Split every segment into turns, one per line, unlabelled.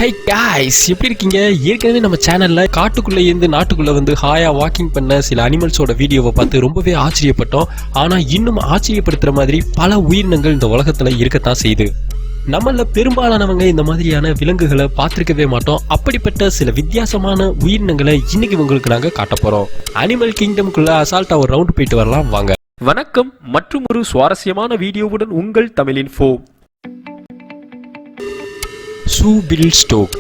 High guys, எப்படி இருக்கீங்க? ஏற்கனவே நம்ம சேனல்ல காட்டுக்குள்ள இருந்து நாட்டுக்குள்ள வந்து ஹாயா வாக்கிங் பண்ண சில அனிமல்ஸோட வீடியோவை பார்த்து ரொம்பவே ஆச்சரியப்பட்டோம். ஆனா இன்னும் ஆச்சரியப்படுத்துற மாதிரி பல உயிரினங்கள் இந்த உலகத்துல இருக்கத்தான் செய்யுது. நம்மள பெரும்பாலானவங்க இந்த மாதிரியான விலங்குகளை பார்த்திருக்கவே மாட்டோம். அப்படிப்பட்ட சில வித்தியாசமான உயிரினங்களை இன்னைக்கு உங்களுக்கு நாங்க காட்ட போறோம். அனிமல் கிங்டம்குள்ள அசால்ட்டா ஒரு ரவுண்ட் போயிட்டு வரலாம் வாங்க.
வணக்கம். மற்றும் ஒரு சுவாரஸ்யமான வீடியோவுடன் உங்கள் தமிழின்ஃபோ.
ஷூபில் ஸ்டோக்.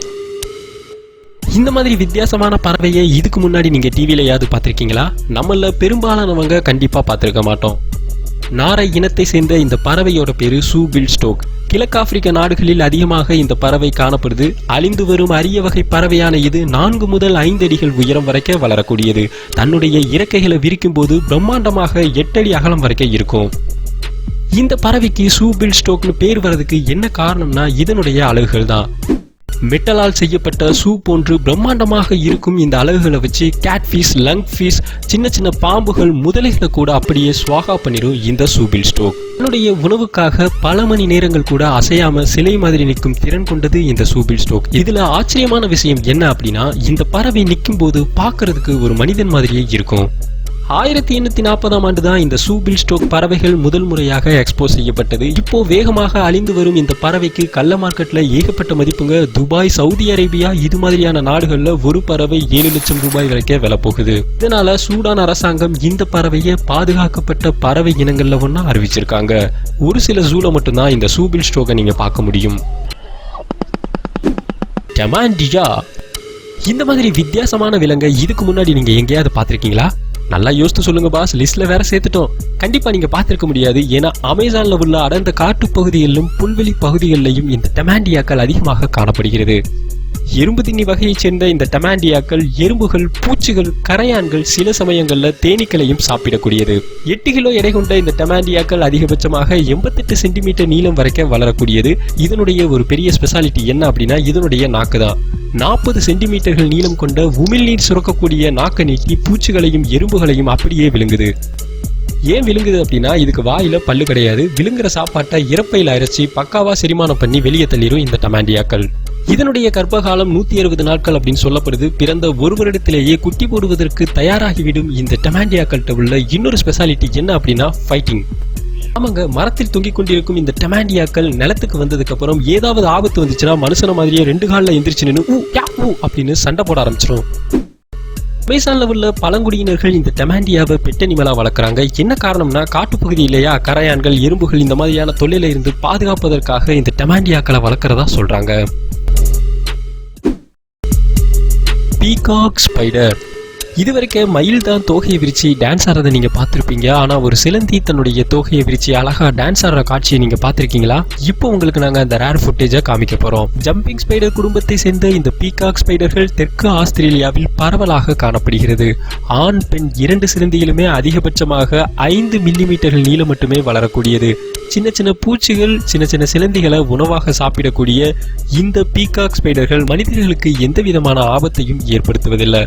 இந்த மாதிரி வித்தியாசமான பறவையை இதுக்கு முன்னாடி நீங்க டிவிலையாவது பார்த்திருக்கீங்களா? நம்மள பெரும்பாலானவங்க கண்டிப்பா பார்த்திருக்க மாட்டோம். நாரை இனத்தை சேர்ந்த இந்த பறவையோட பேரு ஷூபில் ஸ்டோக். கிழக்கு ஆப்பிரிக்க நாடுகளில் அதிகமாக இந்த பறவை காணப்படுது. அழிந்து வரும் அரிய வகை பறவையான இது 4 முதல் 5 அடிகள் உயரம் வரைக்கும் வளரக்கூடியது. தன்னுடைய இறக்கைகளை விரிக்கும் போது பிரம்மாண்டமாக 8 அடி அகலம் வரைக்கும் இருக்கும். இந்த பறவைக்கு ஷூபில் ஸ்டோக்னு பேர் வர்றதுக்கு என்ன காரணம்னா இதனுடைய அலகுகள் தான். மெட்டலால் செய்யப்பட்ட ஷூ போன்று பிரம்மாண்டமாக இருக்கும் இந்த அலகுகளை வச்சு கேட்ஃபிஷ், லங் ஃபிஷ், சின்ன சின்ன பாம்புகள், முதலைகளை கூட அப்படியே ஸ்வாகா பண்ணிடும் இந்த ஷூபில் ஸ்டோக். தன்னுடைய உணவுக்காக பல மணி நேரங்கள் கூட அசையாம சிலை மாதிரி நிற்கும் திறன் கொண்டது இந்த ஷூபில் ஸ்டோக். இதுல ஆச்சரியமான விஷயம் என்ன அப்படின்னா, இந்த பறவை நிற்கும் போது பார்க்கறதுக்கு ஒரு மனிதன் மாதிரியே இருக்கும். 1840ஆம் ஆண்டு தான் இந்த ஷூபில் ஸ்டோக் பறவைகள் முதல் முறையாக எக்ஸ்போஸ் செய்யப்பட்டது. இப்போ வேகமாக அழிந்து வரும் இந்த பறவைக்கு கள்ள மார்க்கெட்ல ஏகப்பட்ட மதிப்புங்க. துபாய், சவுதி அரேபியா இது மாதிரியான நாடுகள்ல ஒரு பறவை 7 லட்சம் ரூபாய் வரைக்கும் விலை போகுது. இதனால சூடான் அரசாங்கம் இந்த பறவையை பாதுகாக்கப்பட்ட பறவை இனங்கள்ல ஒன்னா அறிவிச்சிருக்காங்க. ஒரு சில ஜூல மட்டும்தான் இந்த ஷூபில் ஸ்டோக்கை நீங்க பார்க்க முடியும். டமாண்டியா. இந்த மாதிரி வித்தியாசமான விலங்கை இதுக்கு முன்னாடி நீங்க எங்கேயாவது பார்த்திருக்கீங்களா? நல்லா யோசித்து சொல்லுங்க பாஸ். லிஸ்ட்ல வேற சேர்த்துட்டோம். கண்டிப்பா நீங்க பார்த்திருக்க முடியாது. ஏன்னா அமேசான்ல உள்ள அடர்ந்த காட்டு பகுதிகளிலும் புல்வெளி பகுதிகளிலும் இந்த டமாண்டியாக்கள் அதிகமாக காணப்படுகிறது. எறும்பு தின்னி வகையைச் சேர்ந்த இந்த டமாண்டியாக்கள் எறும்புகள், பூச்சிகள், கரையான்கள், சில சமயங்கள்ல தேனீக்களையும் சாப்பிடக்கூடியது. 8 கிலோ எடை கொண்ட இந்த டமாண்டியாக்கள் அதிகபட்சமாக 88 சென்டிமீட்டர் நீளம் வரைக்கும் வளரக்கூடியது. இதனுடைய ஒரு பெரிய ஸ்பெஷாலிட்டி என்ன அப்படின்னா இதனுடைய நாக்கு தான். 40 சென்டிமீட்டர்கள் நீளம் கொண்ட உமிழ்நீர் சுரக்கக்கூடிய நாக்க நீட்டி பூச்சிகளையும் எறும்புகளையும் அப்படியே விழுங்குது. ஏன் விழுங்குது அப்படின்னா இதுக்கு வாயில பல்லு கிடையாது. விழுங்குற சாப்பாட்டை இறப்பையில அரைச்சி பக்காவா செரிமானம் பண்ணி வெளியே தள்ளிடும் இந்த டமாண்டியாக்கள். இதனுடைய கர்ப்பகாலம் 160 நாட்கள் அப்படின்னு சொல்லப்படுது. பிறந்த ஒரு வருடத்திலேயே குட்டி போடுவதற்கு தயாராகிவிடும் இந்த டமாண்டியாக்கள்கிட்ட உள்ள இன்னொரு ஸ்பெஷாலிட்டி என்ன அப்படின்னா ஃபைட்டிங். ஆமாங்க, மரத்தில் தொங்கிக் கொண்டிருக்கும் இந்த டமாண்டியாக்கள் நிலத்துக்கு வந்ததுக்கு அப்புறம் ஏதாவது ஆபத்து வந்துச்சுன்னா மனுஷன மாதிரியே 2 காலில் எந்திரிச்சு நின்று அப்படின்னு சண்டை போட ஆரம்பிச்சிடும். அமேசான்ல உள்ள பழங்குடியினர்கள் இந்த டமாண்டியாவை பெட்டனிமலா வளர்க்குறாங்க. என்ன காரணம்னா காட்டுப்பகுதி இல்லையா, கரையான்கள், எறும்புகள் இந்த மாதிரியான தொழில இருந்து பாதுகாப்பதற்காக இந்த டமாண்டியாக்களை வளர்க்கறதா சொல்றாங்க. Peacock spider. இதுவரைக்கும் மயில் தான் தோகையை விரிச்சு டான்ஸ் ஆடுறதை நீங்க பார்த்திருப்பீங்க. ஆனா ஒரு சிலந்தி தன்னுடைய தோகையை விரிச்சு அழகா டான்ஸ் ஆடுற காட்சியை நீங்க பார்த்திருக்கீங்களா? இப்போ உங்களுக்கு நாங்க அந்த ரேர் ஃபுட்டேஜை காமிக்க போறோம். ஜம்பிங் ஸ்பைடர் குடும்பத்தை சேர்ந்த இந்த பீகாக் ஸ்பைடர்கள் தெற்கு ஆஸ்திரேலியாவில் பரவலாக காணப்படுகிறது. ஆண், பெண் 2 சிலந்திகளுமே அதிகபட்சமாக 5 மில்லிமீட்டர்கள் நீளம் மட்டுமே வளரக்கூடியது. சின்ன சின்ன பூச்சிகள், சின்ன சின்ன சிலந்திகளை உணவாக சாப்பிடக்கூடிய இந்த பீகாக் ஸ்பைடர்கள் மனிதர்களுக்கு எந்த விதமான ஆபத்தையும் ஏற்படுத்துவதில்லை.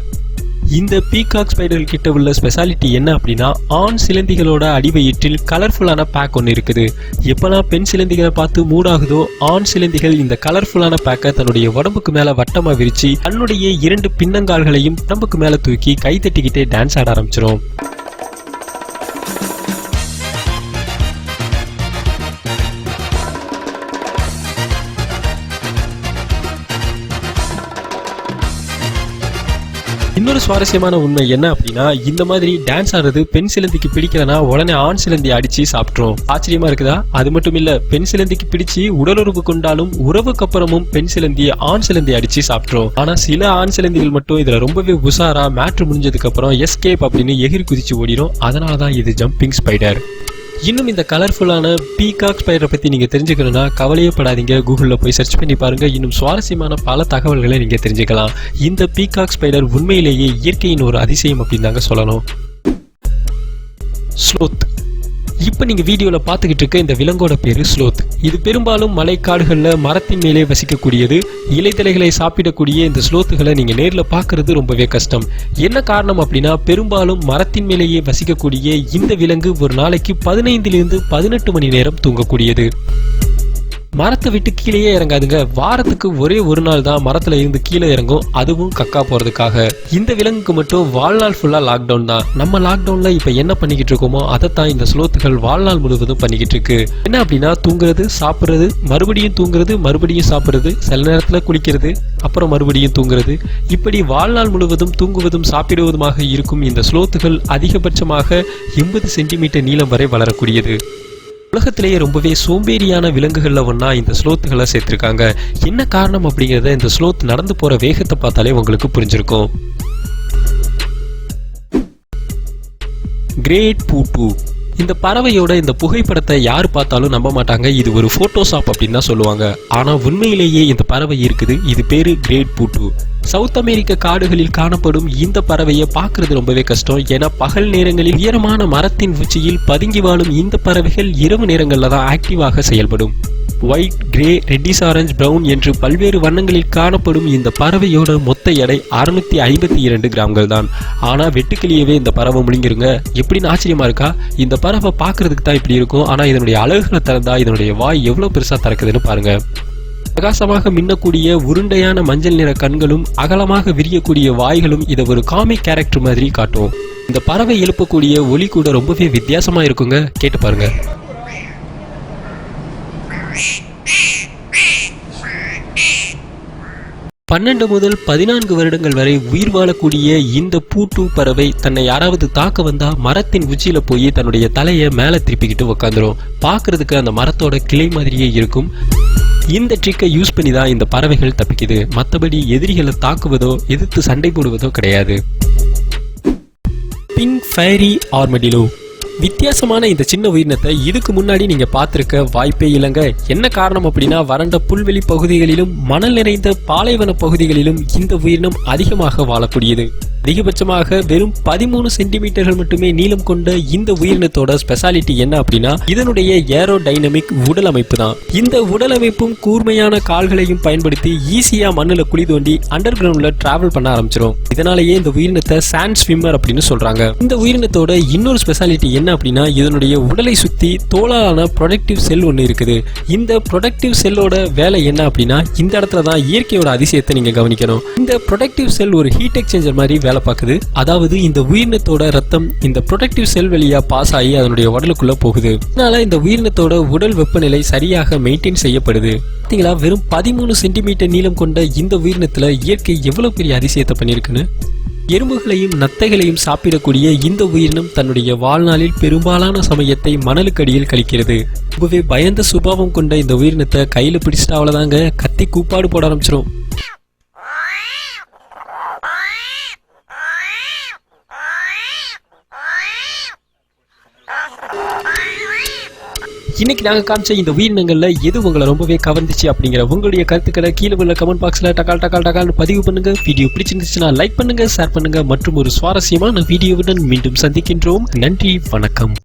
இந்த பீகாக் ஸ்பைடர்கள் கிட்ட உள்ள ஸ்பெஷாலிட்டி என்ன அப்படின்னா ஆண் சிலந்திகளோட அடிவயிற்றில் கலர்ஃபுல்லான பேக் ஒன்று இருக்குது. எப்பெல்லாம் பெண் சிலந்திகளை பார்த்து மூடாகுதோ ஆண் சிலந்திகள் இந்த கலர்ஃபுல்லான பேக்கை தன்னுடைய உடம்புக்கு மேல வட்டமா விரிச்சு தன்னுடைய 2 பின்னங்கால்களையும் உடம்புக்கு மேல தூக்கி கை தட்டிக்கிட்டே டான்ஸ் ஆட ஆரம்பிச்சிடும். இன்னொரு சுவாரஸ்யமான உண்மை என்ன அப்படின்னா இந்த மாதிரி டான்ஸ் ஆடுறது பெண் சிலந்திக்கு பிடிக்கலனா உடனே ஆண் சிலந்தி அடிச்சு சாப்பிட்டுரும். ஆச்சரியமா இருக்குதா? அது மட்டும் இல்ல, பெண் சிலந்திக்கு பிடிச்சி உடலுறவு கொண்டாலும் உறவுக்கு அப்புறமும் பெண் சிலந்தியை ஆண் சிலந்தி அடிச்சு சாப்பிட்டுரும். ஆனா சில ஆண் சிலந்திகள் மட்டும் இதுல ரொம்பவே உஷாரா மேட்ரு முடிஞ்சதுக்கு அப்புறம் எஸ்கேப் அப்படின்னு எகிரி குதிச்சு ஓடிடும். அதனாலதான் இது ஜம்பிங் ஸ்பைடர். இன்னும் இந்த கலர்ஃபுல்லான பீகாக் ஸ்பைடரை பத்தி நீங்க தெரிஞ்சுக்கணும்னா கவலையே படாதீங்க, கூகுள்ல போய் சர்ச் பண்ணி பாருங்க. இன்னும் சுவாரஸ்யமான பல தகவல்களை நீங்க தெரிஞ்சுக்கலாம். இந்த பீகாக் ஸ்பைடர் உண்மையிலேயே இயற்கையின் ஒரு அதிசயம் அப்படின்னு தாங்க சொல்லணும். ஸ்லோத். இப்ப நீங்க வீடியோல பாத்துக்கிட்டு இருக்க இந்த விலங்கோட பேரு ஸ்லோத். இது பெரும்பாலும் மலைக்காடுகள்ல மரத்தின் மேலே வசிக்கக்கூடியது. இலைத்தலைகளை சாப்பிடக்கூடிய இந்த ஸ்லோத்துகளை நீங்க நேர்ல பாக்குறது ரொம்பவே கஷ்டம். என்ன காரணம் அப்படின்னா பெரும்பாலும் மரத்தின் மேலேயே வசிக்கக்கூடிய இந்த விலங்கு ஒரு நாளைக்கு 15 லிருந்து 18 மணி நேரம் தூங்கக்கூடியது. மரத்தை விட்டு கீழேயே இறங்காதுங்க. வாரத்துக்கு ஒரே ஒரு நாள் தான் மரத்துல இருந்து கீழே இறங்கும், அதுவும் கக்கா போறதுக்காக. இந்த விலங்குக்கு மட்டும் வாழ்நாள் ஃபுல்லா லாக்டவுன் தான். நம்ம லாக்டவுன்ல இப்ப என்ன பண்ணிக்கிட்டு இருக்கோமோ அதைத்தான் இந்த ஸ்லோத்துகள் வாழ்நாள் முழுவதும் பண்ணிக்கிட்டு இருக்கு. என்ன அப்படின்னா தூங்குறது, சாப்பிடுறது, மறுபடியும் தூங்குறது, மறுபடியும் சாப்பிடுறது, சில நேரத்துல குளிக்கிறது, அப்புறம் மறுபடியும் தூங்குறது. இப்படி வாழ்நாள் முழுவதும் தூங்குவதும் சாப்பிடுவதுமாக இருக்கும் இந்த ஸ்லோத்துகள் அதிகபட்சமாக 80 சென்டிமீட்டர் நீளம் வரை வளரக்கூடியது. உலகத்திலேயே ரொம்பவே சோம்பேறியான விலங்குகள்ல ஒன்னா இந்த ஸ்லோத்துகளை சேர்த்திருக்காங்க. என்ன காரணம் அப்படிங்கறத இந்த ஸ்லோத் நடந்து போற வேகத்தை பார்த்தாலே உங்களுக்கு புரிஞ்சிருக்கும். கிரேட் பூட்டு. இந்த பறவையோட இந்த புகைப்படத்தை யார் பார்த்தாலும் நம்ப மாட்டாங்க, இது ஒரு போட்டோஷாப் அப்படின்னு தான் சொல்லுவாங்க. ஆனா உண்மையிலேயே இந்த பறவை இருக்குது. இது பேரு கிரேட் பூட்டு. சவுத் அமெரிக்க காடுகளில் காணப்படும் இந்த பறவையை பார்க்கறது ரொம்பவே கஷ்டம். ஏன்னா பகல் நேரங்களில் உயரமான மரத்தின் உச்சியில் பதுங்கி வாழும் இந்த பறவைகள் இரவு நேரங்களில் தான் ஆக்டிவாக செயல்படும். White, grey, reddish orange, brown என்று பல்வேறு வண்ணங்களில் காணப்படும் இந்த பறவையோட மொத்த எடை 652 கிராம்கள் தான். ஆனா வெட்டுக்கிளியவே இந்த பறவை முழுங்கிருங்க. எப்படின்னு ஆச்சரியமா இருக்கா? இந்த பறவை பார்க்கறதுக்கு தான் இப்படி இருக்கும், ஆனா இதனுடைய அழகுகளை திறந்தா இதனுடைய வாய் எவ்வளவு பெருசா திறக்குதுன்னு பாருங்க. பிரகாசமாக மின்னக்கூடிய உருண்டையான மஞ்சள் நிற கண்களும் அகலமாக விரியக்கூடிய வாய்களும் இதை ஒரு காமிக் கேரக்டர் மாதிரி காட்டும். இந்த பறவை எழுப்பக்கூடிய ஒலி கூட ரொம்பவே வித்தியாசமா இருக்குங்க, கேட்டு பாருங்க. பன்னெண்டு முதல் 14 வருடங்கள் வரை உயிர் வாழக்கூடிய இந்த பூட்டு பறவை தன்னை யாராவது தாக்க வந்தா மரத்தின் உச்சியில போய் தன்னுடைய தலையை மேல திருப்பிக்கிட்டு உட்காந்துரும். பார்க்கறதுக்கு அந்த மரத்தோட கிளை மாதிரியே இருக்கும். இந்த ட்ரிக்கை யூஸ் பண்ணி தான் இந்த பறவைகள் தப்பிக்குது. மற்றபடி எதிரிகளை தாக்குவதோ எதிர்த்து சண்டை போடுவதோ கிடையாது. Pink fairy armadillo. வித்தியாசமான இந்த சின்ன உயிரினத்தை இதுக்கு முன்னாடி நீங்க பார்த்திருக்க வாய்ப்பே இல்லைங்க. என்ன காரணம் அப்படின்னா வறண்ட புல்வெளி பகுதிகளிலும் மணல் நிறைந்த பாலைவன பகுதிகளிலும் இந்த உயிரினம் அதிகமாக வாழக்கூடியது. அதிகபட்சமாக வெறும் 13 சென்டிமீட்டர்கள் மட்டுமே நீளம் கொண்ட இந்த உயிரினத்தோட ஸ்பெஷாலிட்டி என்ன அப்படின்னா இதனுடைய ஏரோ டைனமிக் உடல் அமைப்பு தான். இந்த உடல் அமைப்பும் கூர்மையான கால்களையும் பயன்படுத்தி ஈஸியா மண்ணுல குழி தோண்டி அண்டர் கிரவுண்ட்ல டிராவல் பண்ண ஆரம்பிச்சிடும். இதனாலேயே இந்த உயிரினத்தை சாண்ட் ஸ்விம்மர் அப்படின்னு சொல்றாங்க. இந்த உயிரினத்தோட இன்னொரு ஸ்பெஷாலிட்டி என்ன அப்படின்னா இதனுடைய உடலை சுத்தி தோலான ப்ரொடக்டிவ் செல் ஒன்று இருக்குது. இந்த ப்ரொடக்டிவ் செல்லோட வேலை என்ன அப்படின்னா இந்த இடத்துல தான் இயற்கையோட அதிசயத்தை நீங்க கவனிக்கணும். இந்த ப்ரொடக்டிவ் செல் ஒரு ஹீட் எக்ஸ்சேஞ்சர் மாதிரி வேலை பார்க்குது. அதாவது இந்த உயிரினத்தோட ரத்தம் இந்த ப்ரொடக்டிவ் செல் வழியா பாஸ் ஆகி அதனுடைய உடலுக்குள்ள போகுது. இதனால இந்த உயிரினத்தோட உடல் வெப்பநிலை சரியாக மெயின்டைன் செய்யப்படுது. பார்த்தீங்களா, வெறும் 13 சென்டிமீட்டர் நீளம் கொண்ட இந்த உயிரினத்துல இயற்கை எவ்வளவு பெரிய அதிசயத்தை பண்ணியிருக்குன்னு. எறும்புகளையும் நத்தைகளையும் சாப்பிடக்கூடிய இந்த உயிரினம் தன்னுடைய வாழ்நாளில் பெரும்பாலான சமயத்தை மணலுக்கடியில் கழிக்கிறது. ரொம்பவே பயந்த சுபாவம் கொண்ட இந்த உயிரினத்தை கையில பிடிச்சிட்டு அவ்வளவுதாங்க கத்தி கூப்பாடு போட ஆரம்பிச்சிடும். இன்னைக்கு நாங்க காமிச்ச இந்த உயிரினங்கள்ல எது உங்களை ரொம்பவே கவர்ந்துச்சு அப்படிங்கிற உங்களுடைய கருத்துக்களை கீழே உள்ள கமெண்ட் பாக்ஸ்ல டகால் பதிவு பண்ணுங்க. வீடியோ பிடிச்சிருந்துச்சுன்னா லைக் பண்ணுங்க, ஷேர் பண்ணுங்க. மற்றும் ஒரு சுவாரஸ்யமான வீடியோவுடன் மீண்டும் சந்திக்கின்றோம். நன்றி, வணக்கம்.